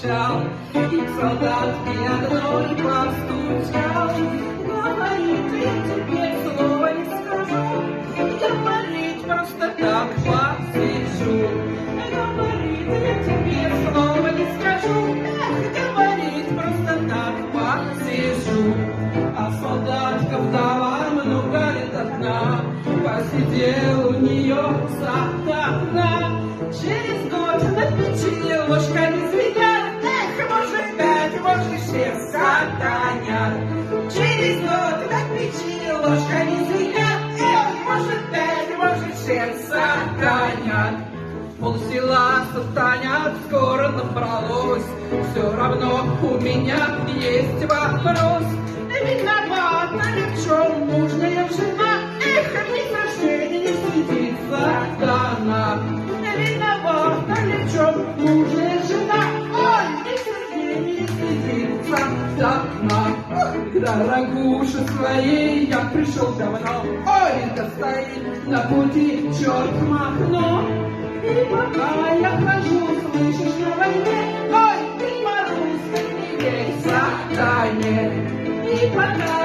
взял, и к солдатке одной постучал. Говорит, я тебе слова не скажу, говорит, просто так посижу. Говорит, я тебе слова не скажу, говорит, просто так посижу. А солдатка вдова много лет одна, посидел у нее сатана. Через год на печи ложками звенят, может пять, может шесть сатанят. Через год на печи ложками звенят, может пять, может шесть сатанят. Полсела сатанят, скоро набралось, все равно у меня есть вопрос. Виновата ли в чем мужняя жена? Ни за шею не сидит сатана. Виновата ли в чем мужняя жена? Ой, ни за шею не сидит сатана. К дорогуше своей я пришел давно, ой, да стоит на пути черт махно. И пока я хожу, слышишь, на войне, ой, ты по-русски не верь сатане. И пока